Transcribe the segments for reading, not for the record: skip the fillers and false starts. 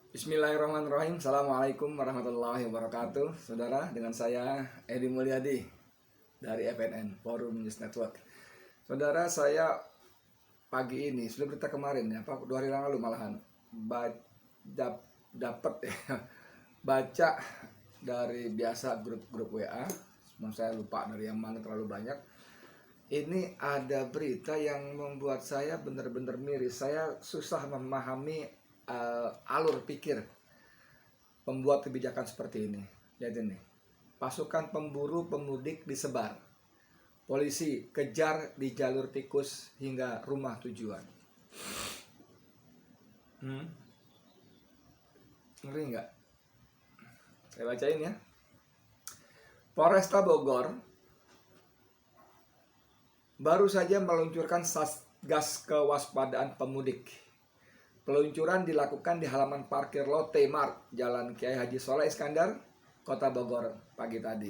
Bismillahirrahmanirrahim. Assalamualaikum warahmatullahi wabarakatuh. Saudara, dengan saya Edi Mulyadi dari FNN Forum News Network. Saudara, saya pagi ini sudah berita kemarin ya, 2 hari lalu malahan dapat ya, baca dari biasa grup-grup WA. Saya lupa dari yang mana, terlalu banyak. Ini ada berita yang membuat saya benar-benar miris. Saya susah memahami alur pikir pembuat kebijakan seperti ini. Lihat ini, pasukan pemburu pemudik disebar, polisi kejar di jalur tikus hingga rumah tujuan. Ngeri nggak? Saya bacain ya. Polresta Bogor baru saja meluncurkan Satgas Kewaspadaan Pemudik. Peluncuran dilakukan di halaman parkir Lotte Mart, Jalan Kiai Haji Soleh Iskandar, Kota Bogor pagi tadi.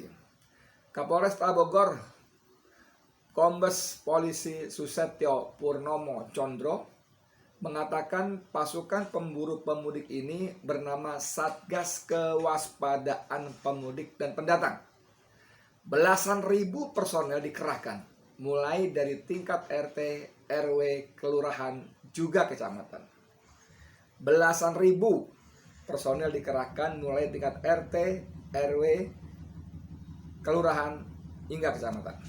Kapolresta Bogor, Kombes Polisi Susetyo Purnomo Condro, mengatakan pasukan pemburu pemudik ini bernama Satgas Kewaspadaan Pemudik dan Pendatang. Belasan ribu personel dikerahkan, mulai dari tingkat RT, RW, kelurahan, juga kecamatan. Belasan ribu personel dikerahkan mulai tingkat RT, RW, kelurahan, hingga kecamatan.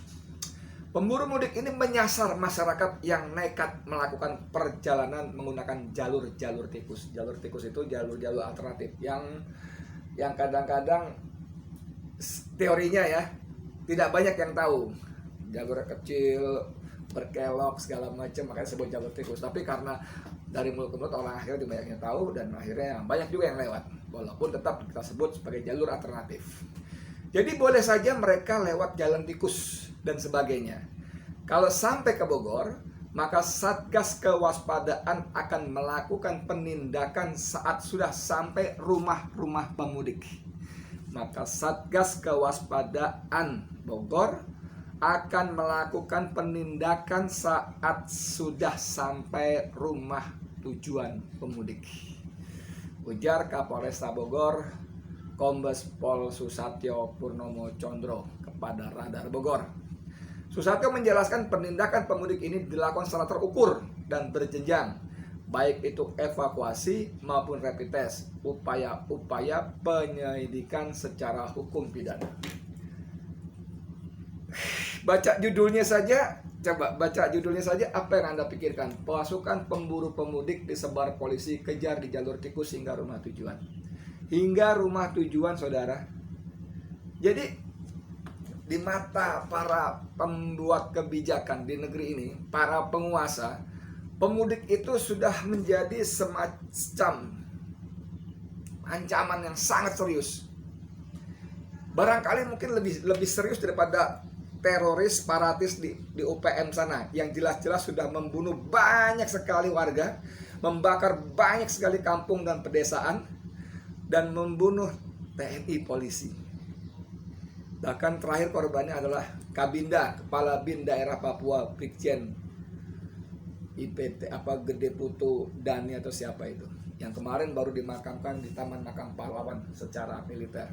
Pemburu mudik ini menyasar masyarakat yang nekat melakukan perjalanan menggunakan jalur-jalur tikus. Jalur tikus itu jalur-jalur alternatif yang kadang-kadang teorinya ya tidak banyak yang tahu. Jalur kecil, berkelok segala macam, makanya disebut jalur tikus. Tapi karena dari mulut ke mulut orang akhirnya banyaknya tahu, dan akhirnya banyak juga yang lewat, walaupun tetap kita sebut sebagai jalur alternatif. Jadi boleh saja mereka lewat jalan tikus dan sebagainya. Kalau sampai ke Bogor, maka Satgas Kewaspadaan akan melakukan penindakan saat sudah sampai rumah-rumah pemudik. Maka Satgas Kewaspadaan Bogor akan melakukan penindakan saat sudah sampai rumah tujuan pemudik, ujar Kapolresta Bogor, Kombes Pol Susatyo Purnomo Condro kepada Radar Bogor. Susatyo menjelaskan penindakan pemudik ini dilakukan secara terukur dan berjenjang, baik itu evakuasi maupun rapid test, upaya-upaya penyelidikan secara hukum pidana. Baca judulnya saja, coba baca judulnya saja, apa yang Anda pikirkan? Pasukan pemburu pemudik disebar polisi kejar di jalur tikus hingga rumah tujuan. Hingga rumah tujuan, saudara. Jadi di mata para pembuat kebijakan di negeri ini, para penguasa, pemudik itu sudah menjadi semacam ancaman yang sangat serius. Barangkali mungkin lebih serius daripada teroris separatis di UPM sana, yang jelas-jelas sudah membunuh banyak sekali warga, membakar banyak sekali kampung dan pedesaan, dan membunuh TNI Polisi. Bahkan terakhir korbannya adalah Kabinda, Kepala BIN Daerah Papua, Brigjen IPT Gede Putu Dani atau siapa itu, yang kemarin baru dimakamkan di Taman Makam Pahlawan secara militer.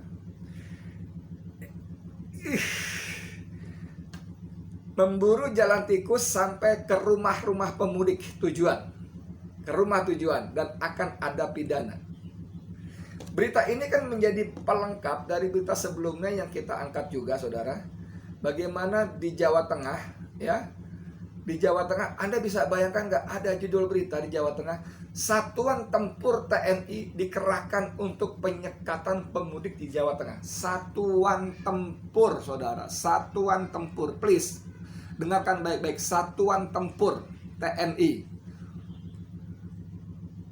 Memburu jalan tikus sampai ke rumah-rumah pemudik tujuan, ke rumah tujuan, dan akan ada pidana. Berita ini kan menjadi pelengkap dari berita sebelumnya yang kita angkat juga, saudara. Bagaimana di Jawa Tengah, ya, di Jawa Tengah, Anda bisa bayangkan nggak, ada judul berita di Jawa Tengah, Satuan Tempur TNI dikerahkan untuk penyekatan pemudik di Jawa Tengah. Satuan Tempur, saudara, Satuan Tempur, please dengarkan baik-baik, Satuan Tempur TNI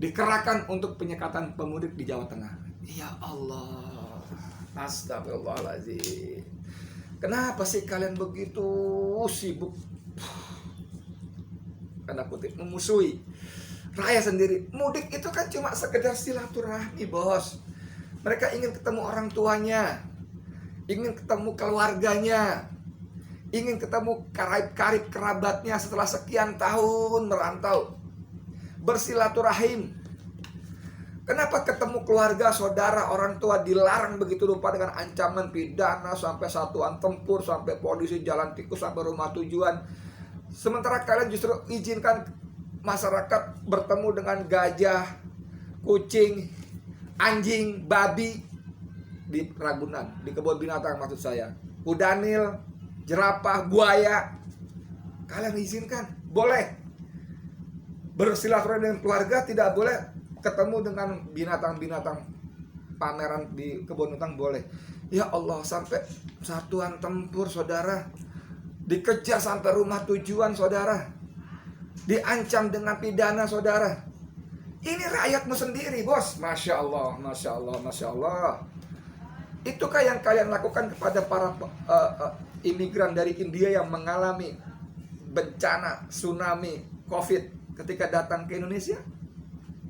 dikerahkan untuk penyekatan pemudik di Jawa Tengah. Ya Allah, astagfirullahaladzim. Kenapa sih kalian begitu sibuk, tanda kutip, memusuhi rakyat sendiri? Mudik itu kan cuma sekedar silaturahmi, bos. Mereka ingin ketemu orang tuanya, ingin ketemu keluarganya, ingin ketemu karib-karib kerabatnya setelah sekian tahun merantau, bersilaturahim. Kenapa ketemu keluarga, saudara, orang tua dilarang begitu rupa dengan ancaman pidana sampai satuan tempur, sampai polisi, jalan tikus, sampai rumah tujuan. Sementara kalian justru izinkan masyarakat bertemu dengan gajah, kucing, anjing, babi di Ragunan, di kebun binatang maksud saya. Kudanil, jerapah, buaya. Kalian izinkan? Boleh. Bersilaturahmi dengan keluarga, tidak boleh. Ketemu dengan binatang-binatang pameran di kebun binatang boleh. Ya Allah, sampai satuan tempur, saudara. Dikejar sampai rumah tujuan, saudara. Diancam dengan pidana, saudara. Ini rakyatmu sendiri, bos. Masya Allah, Masya Allah, Masya Allah. Itukah yang kalian lakukan kepada para imigran dari India yang mengalami bencana, tsunami, COVID ketika datang ke Indonesia?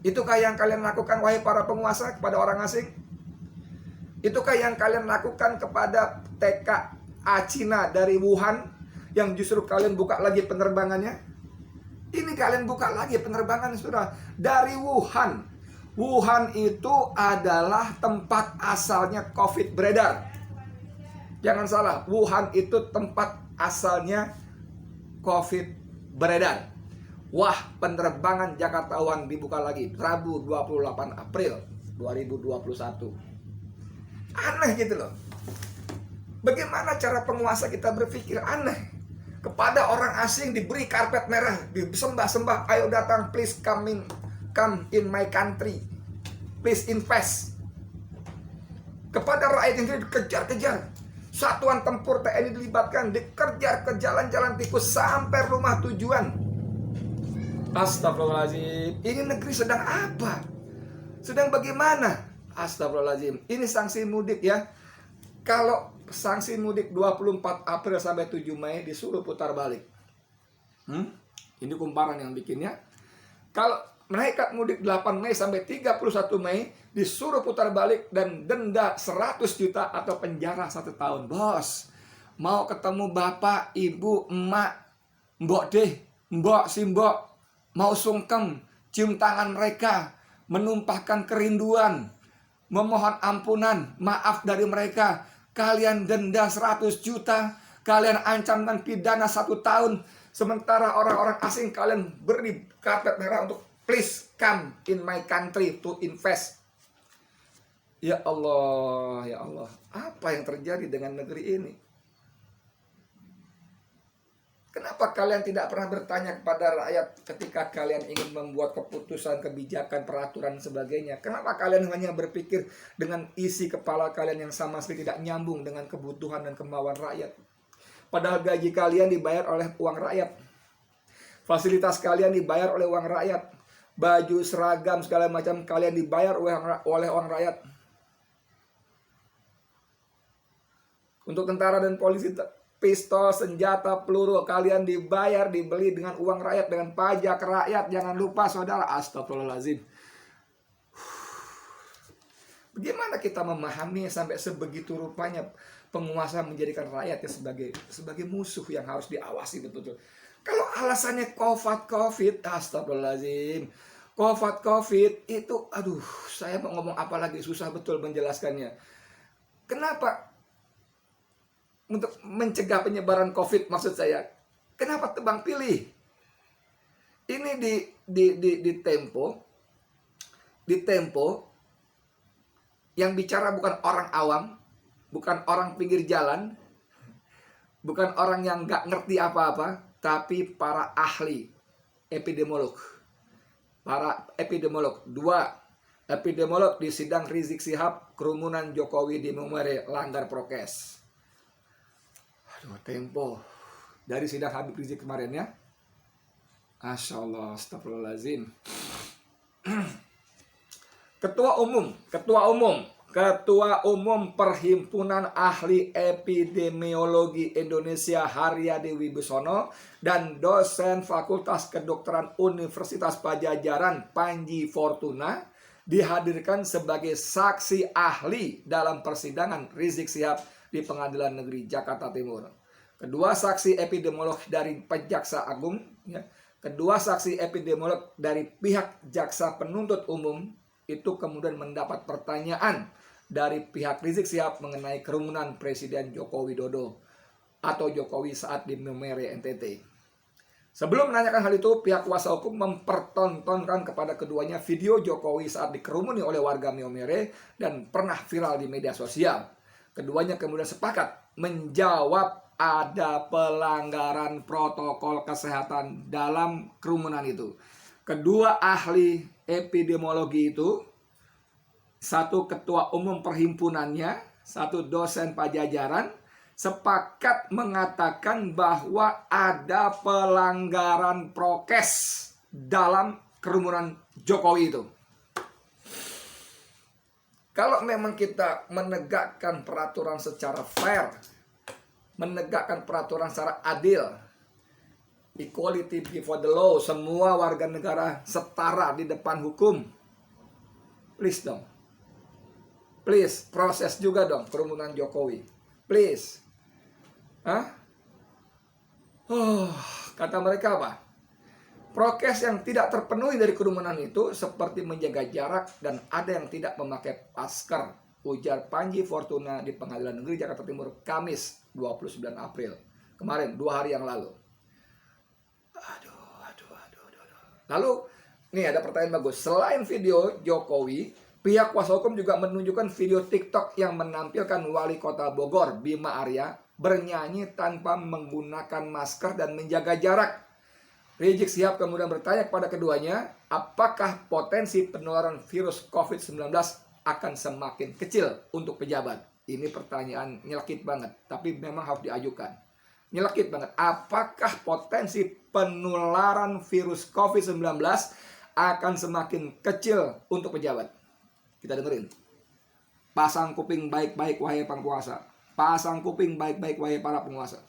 Itukah yang kalian lakukan, wahai para penguasa, kepada orang asing? Itukah yang kalian lakukan kepada TKA Cina dari Wuhan, yang justru kalian buka lagi penerbangannya? Ini kalian buka lagi penerbangan, saudara, dari Wuhan. Wuhan itu adalah tempat asalnya COVID beredar. Jangan salah, Wuhan itu tempat asalnya COVID beredar. Wah, penerbangan Jakarta Wuhan dibuka lagi Rabu 28 April 2021. Aneh gitu loh. Bagaimana cara penguasa kita berpikir? Aneh. Kepada orang asing diberi karpet merah, disembah-sembah, ayo datang, please come in my country, please invest. Kepada rakyat yang dikejar-kejar, satuan tempur TNI dilibatkan, dikejar ke jalan-jalan tikus sampai rumah tujuan. Astagfirullahaladzim. Ini negeri sedang apa? Sedang bagaimana? Astagfirullahaladzim. Ini sanksi mudik ya. Kalau sanksi mudik 24 April sampai 7 Mei disuruh putar balik. Ini kumparan yang bikinnya. Kalau mereka mudik 8 Mei sampai 31 Mei disuruh putar balik dan denda 100 juta atau penjara 1 tahun. Bos, mau ketemu bapak, ibu, emak, mbok deh, mbok, simbok, mau sungkem, cium tangan mereka, menumpahkan kerinduan, memohon ampunan, maaf dari mereka. Kalian denda 100 juta, kalian ancam dengan pidana 1 tahun. Sementara orang-orang asing kalian beri karpet merah untuk please come in my country to invest. Ya Allah, ya Allah, apa yang terjadi dengan negeri ini? Kenapa kalian tidak pernah bertanya kepada rakyat ketika kalian ingin membuat keputusan, kebijakan, peraturan, sebagainya? Kenapa kalian hanya berpikir dengan isi kepala kalian yang sama sekali tidak nyambung dengan kebutuhan dan kemauan rakyat? Padahal gaji kalian dibayar oleh uang rakyat. Fasilitas kalian dibayar oleh uang rakyat. Baju, seragam, segala macam kalian dibayar oleh uang rakyat. Untuk tentara dan polisi, pistol, senjata, peluru kalian dibayar, dibeli dengan uang rakyat, dengan pajak rakyat. Jangan lupa, saudara. Astagfirullahaladzim. Bagaimana kita memahami sampai sebegitu rupanya penguasa menjadikan rakyatnya sebagai musuh yang harus diawasi betul-betul. Kalau alasannya COVID, astagfirullahaladzim. COVID itu, aduh, saya mau ngomong apa lagi, susah betul menjelaskannya. Kenapa? Untuk mencegah penyebaran COVID, maksud saya. Kenapa tebang pilih? Ini di Tempo yang bicara bukan orang awam, bukan orang pinggir jalan, bukan orang yang nggak ngerti apa-apa, tapi para ahli epidemiolog. Para epidemiolog. 2 epidemiolog di sidang Rizik Syihab, kerumunan Jokowi di Mumere langgar prokes. Tempo dari sidang Habib Rizik kemarin ya. Masya Allah, astagfirullahaladzim. Ketua Umum Perhimpunan Ahli Epidemiologi Indonesia Haryadi Wibisono dan dosen Fakultas Kedokteran Universitas Pajajaran Panji Fortuna dihadirkan sebagai saksi ahli dalam persidangan Rizik Syihab di Pengadilan Negeri Jakarta Timur. Kedua saksi epidemiolog dari Jaksa Agung, kedua saksi epidemiolog dari pihak Jaksa Penuntut Umum itu kemudian mendapat pertanyaan dari pihak Rizik Syihab mengenai kerumunan Presiden Joko Widodo atau Jokowi saat di Maumere, NTT. Sebelum menanyakan hal itu, pihak kuasa hukum mempertontonkan kepada keduanya video Jokowi saat dikerumuni oleh warga Maumere dan pernah viral di media sosial. Keduanya kemudian sepakat menjawab ada pelanggaran protokol kesehatan dalam kerumunan itu. Kedua ahli epidemiologi itu, satu ketua umum perhimpunannya, satu dosen pajajaran, sepakat mengatakan bahwa ada pelanggaran prokes dalam kerumunan Jokowi itu. Kalau memang kita menegakkan peraturan secara fair, menegakkan peraturan secara adil, equality before the law, semua warga negara setara di depan hukum, please dong, please proses juga dong kerumunan Jokowi, please. Kata mereka apa? Prokes yang tidak terpenuhi dari kerumunan itu seperti menjaga jarak dan ada yang tidak memakai masker, ujar Panji Fortuna di Pengadilan Negeri Jakarta Timur Kamis 29 April kemarin, 2 hari yang lalu. Lalu nih ada pertanyaan bagus. Selain video Jokowi, pihak kuasa hukum juga menunjukkan video TikTok yang menampilkan Wali Kota Bogor Bima Arya bernyanyi tanpa menggunakan masker dan menjaga jarak. Rizik Syihab kemudian bertanya kepada keduanya, apakah potensi penularan virus COVID-19 akan semakin kecil untuk pejabat? Ini pertanyaan nyelekit banget, tapi memang harus diajukan. Nyelekit banget. Apakah potensi penularan virus COVID-19 akan semakin kecil untuk pejabat? Kita dengerin. Pasang kuping baik-baik wahai penguasa. Pasang kuping baik-baik wahai para penguasa.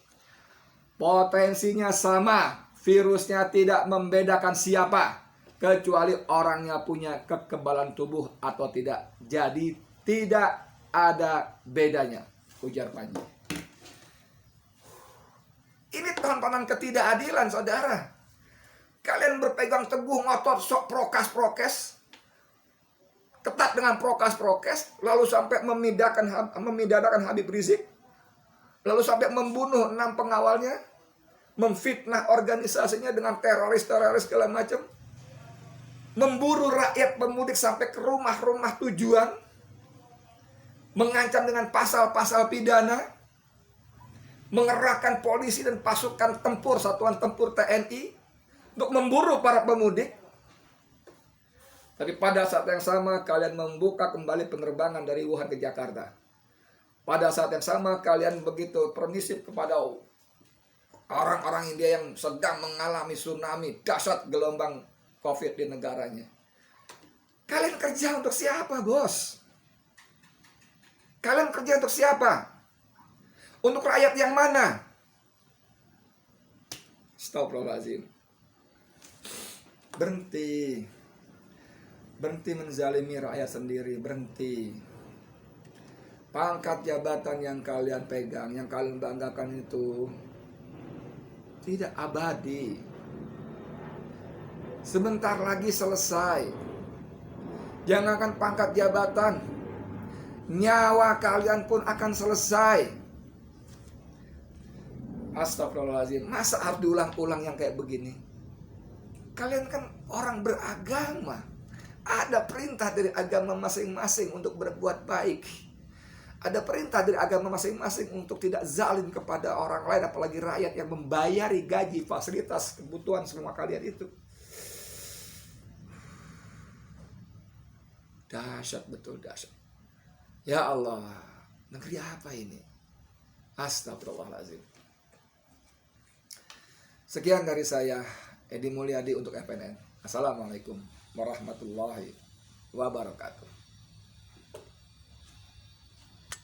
Potensinya sama. Virusnya tidak membedakan siapa, kecuali orangnya punya kekebalan tubuh atau tidak. Jadi tidak ada bedanya, ujar Panji. Ini tontonan ketidakadilan, saudara. Kalian berpegang teguh ngotot sok prokes, ketat dengan prokes, lalu sampai memidanakan Habib Rizik, lalu sampai membunuh 6 pengawalnya, memfitnah organisasinya dengan teroris segala macam, memburu rakyat pemudik sampai ke rumah-rumah tujuan, mengancam dengan pasal-pasal pidana, mengerahkan polisi dan pasukan tempur, satuan tempur TNI untuk memburu para pemudik. Tapi pada saat yang sama kalian membuka kembali penerbangan dari Wuhan ke Jakarta. Pada saat yang sama kalian begitu permisif kepada orang-orang India yang sedang mengalami tsunami, dahsyat gelombang COVID di negaranya. Kalian kerja untuk siapa, bos? Kalian kerja untuk siapa? Untuk rakyat yang mana? Astagfirullahaladzim. Berhenti. Berhenti menzalimi rakyat sendiri. Berhenti. Pangkat jabatan yang kalian pegang, yang kalian banggakan itu tidak abadi. Sebentar lagi selesai. Jangankan pangkat jabatan, nyawa kalian pun akan selesai. Astagfirullahaladzim. Masa harus diulang-ulang yang kayak begini? Kalian kan orang beragama. Ada perintah dari agama masing-masing untuk berbuat baik. Ada perintah dari agama masing-masing untuk tidak zalim kepada orang lain, apalagi rakyat yang membayari gaji, fasilitas, kebutuhan semua kalian itu. Dahsyat, betul dahsyat. Ya Allah, negeri apa ini? Astagfirullahaladzim. Sekian dari saya, Edi Mulyadi untuk FNN. Assalamualaikum warahmatullahi wabarakatuh.